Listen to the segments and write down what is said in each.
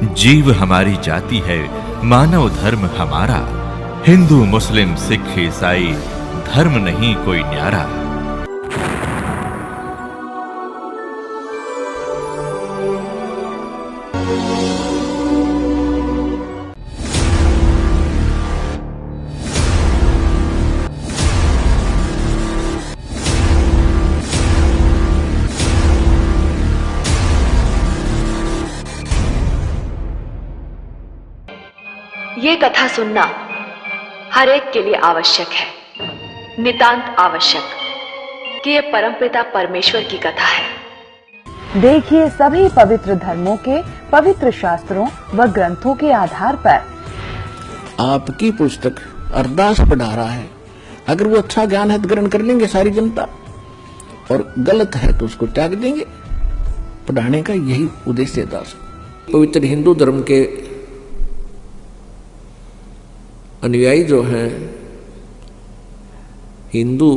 जीव हमारी जाति है, मानव धर्म हमारा। हिंदू मुस्लिम सिख ईसाई धर्म नहीं कोई न्यारा। ये कथा सुनना हर एक के लिए आवश्यक है, नितांत आवश्यक, कि ये परमपिता परमेश्वर की कथा है। देखिए सभी पवित्र धर्मों के पवित्र शास्त्रों व ग्रंथों के आधार पर आपकी पुस्तक अरदास पढ़ा रहा है। अगर वो अच्छा ज्ञान है तो ग्रहण कर लेंगे सारी जनता, और गलत है तो उसको त्याग देंगे। पढ़ाने का यही उद्देश्य दास। पवित्र हिंदू धर्म के अनुयायी जो हैं हिंदू,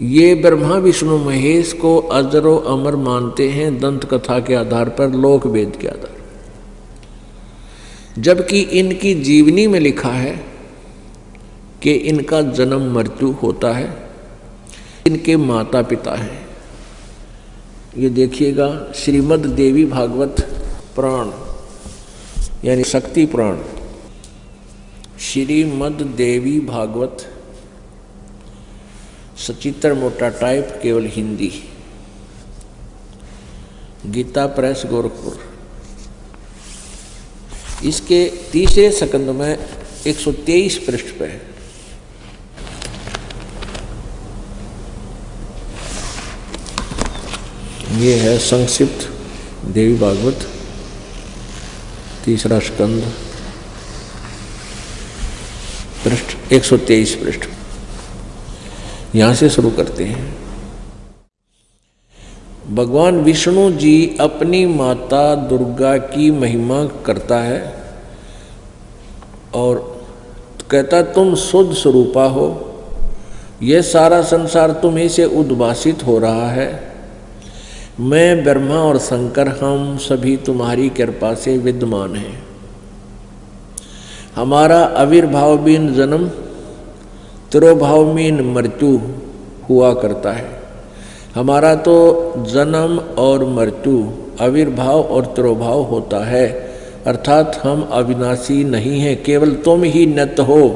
ये ब्रह्मा विष्णु महेश को अजरो अमर मानते हैं दंत कथा के आधार पर, लोक वेद के आधार, जबकि इनकी जीवनी में लिखा है कि इनका जन्म मृत्यु होता है, इनके माता पिता हैं। ये देखिएगा श्रीमद् देवी भागवत पुराण यानी शक्ति पुराण, श्रीमद् देवी भागवत सचित्र मोटा टाइप केवल हिंदी, गीता प्रेस गोरखपुर। इसके तीसरे स्कंद में 123 पृष्ठ पे है। ये है संक्षिप्त देवी भागवत तीसरा स्कंद, पृष्ठ 123 पृष्ठ। यहां से शुरू करते हैं। भगवान विष्णु जी अपनी माता दुर्गा की महिमा करता है और कहता तुम शुद्ध स्वरूपा हो, यह सारा संसार तुम्हीं से उद्भासित हो रहा है। मैं ब्रह्मा और शंकर हम सभी तुम्हारी कृपा से विद्यमान हैं। हमारा आविर्भाव बिन जन्म, तिरोभाव बिन मृत्यु हुआ करता है। हमारा तो जन्म और मृत्यु, आविर्भाव और तिरोभाव होता है, अर्थात हम अविनाशी नहीं हैं। केवल तुम ही नित्य हो,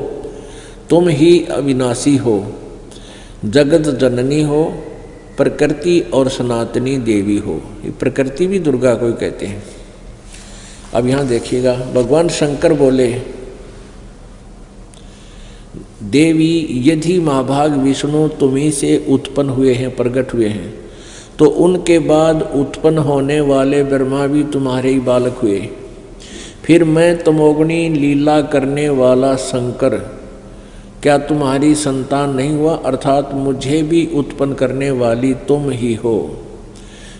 तुम ही अविनाशी हो, जगत जननी हो, प्रकृति और सनातनी देवी हो। ये प्रकृति भी दुर्गा को ही कहते हैं। अब यहाँ देखिएगा, भगवान शंकर बोले देवी यदि महाभाग विष्णु तुम्हीं से उत्पन्न हुए हैं, प्रकट हुए हैं, तो उनके बाद उत्पन्न होने वाले ब्रह्मा भी तुम्हारे ही बालक हुए। फिर मैं तमोगुणी लीला करने वाला शंकर क्या तुम्हारी संतान नहीं हुआ? अर्थात मुझे भी उत्पन्न करने वाली तुम ही हो।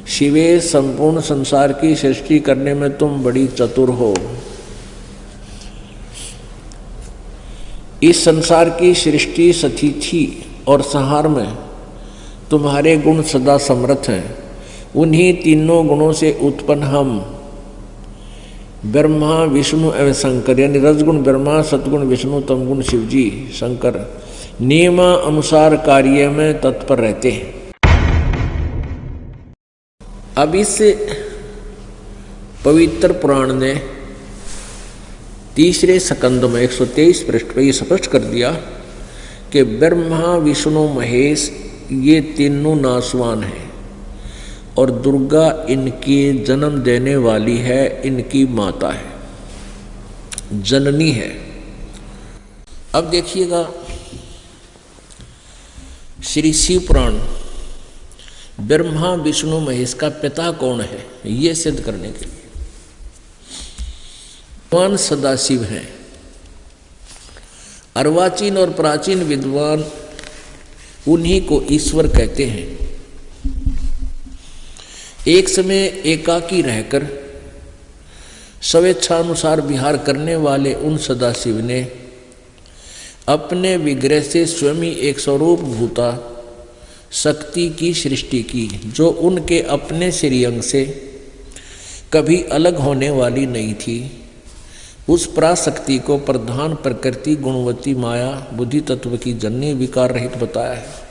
शिवे संपूर्ण संसार की सृष्टि करने में तुम बड़ी चतुर हो। इस संसार की सृष्टि स्थिति और संहार में तुम्हारे गुण सदा समर्थ हैं। उन्हीं तीनों गुणों से उत्पन्न हम ब्रह्मा विष्णु एवं शंकर, यानी रजगुण ब्रह्मा, सतगुण विष्णु, तमगुण शिवजी शंकर, नियमा अनुसार कार्य में तत्पर रहते हैं। अब इस पवित्र पुराण ने तीसरे स्कंद में 123 पृष्ठ पर यह स्पष्ट कर दिया कि ब्रह्मा विष्णु महेश ये तीनों नासवान हैं और दुर्गा इनकी जन्म देने वाली है, इनकी माता है, जननी है। अब देखिएगा श्री शिव पुराण, ब्रह्मा विष्णु महेश का पिता कौन है ये सिद्ध करने के लिए भगवान सदाशिव हैं। अर्वाचीन और प्राचीन विद्वान उन्हीं को ईश्वर कहते हैं। एक समय एकाकी रहकर स्वेच्छानुसार विहार करने वाले उन सदाशिव ने अपने विग्रह से स्वयं ही एक स्वरूप भूता शक्ति की सृष्टि की, जो उनके अपने श्रीअंग से कभी अलग होने वाली नहीं थी। उस पराशक्ति को प्रधान प्रकृति गुणवती माया बुद्धि तत्व की जननी विकार रहित बताया है।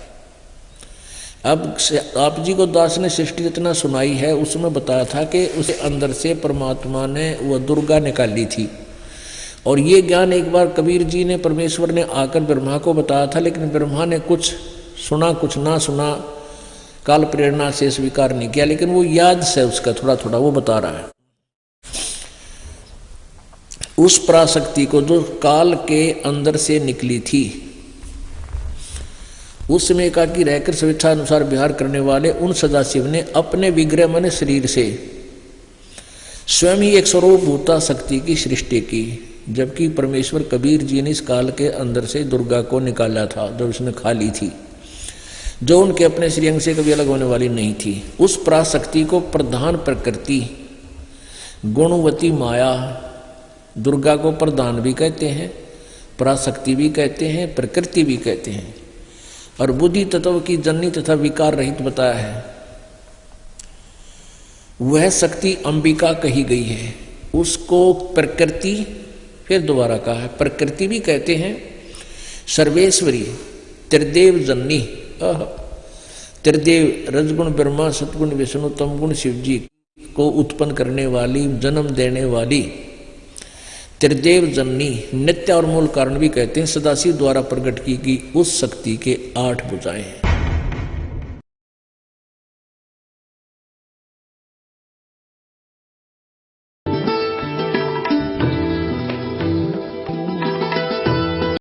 अब आप जी को दास ने सृष्टि रचना सुनाई है, उसमें बताया था कि उसे अंदर से परमात्मा ने वह दुर्गा निकाली थी। और ये ज्ञान एक बार कबीर जी ने परमेश्वर ने आकर ब्रह्मा को बताया था, लेकिन ब्रह्मा ने कुछ सुना कुछ ना सुना, काल प्रेरणा से स्वीकार नहीं किया। लेकिन वो याद से उसका थोड़ा थोड़ा वो बता रहा है। उस पराशक्ति को जो काल के अंदर से निकली थी, उस समय एकाकी रहकर स्वेच्छा अनुसार विहार करने वाले उन सदाशिव ने अपने विग्रह मन शरीर से स्वयं ही एक सर्वभूता शक्ति की सृष्टि की, जबकि परमेश्वर कबीर जी ने इस काल के अंदर से दुर्गा को निकाला था, जो उसने खा ली थी, जो उनके अपने श्रीअंग से कभी अलग होने वाली नहीं थी। उस पराशक्ति को प्रधान प्रकृति गुणवती माया, दुर्गा को प्रधान भी कहते हैं, पराशक्ति भी कहते हैं, प्रकृति भी कहते हैं, और बुद्धि तत्व की जननी तथा विकार रहित बताया है। वह शक्ति अंबिका कही गई है। उसको प्रकृति, फिर दोबारा कहा है, प्रकृति भी कहते हैं, सर्वेश्वरी, त्रिदेव जननी, त्रिदेव रजगुण ब्रह्मा, सतगुण विष्णु, तमगुण शिव जी को उत्पन्न करने वाली, जन्म देने वाली त्रिदेव जननी, नित्य और मूल कारण भी कहते हैं। सदाशिव द्वारा प्रकट की गई उस शक्ति के 8 भुजाएं हैं।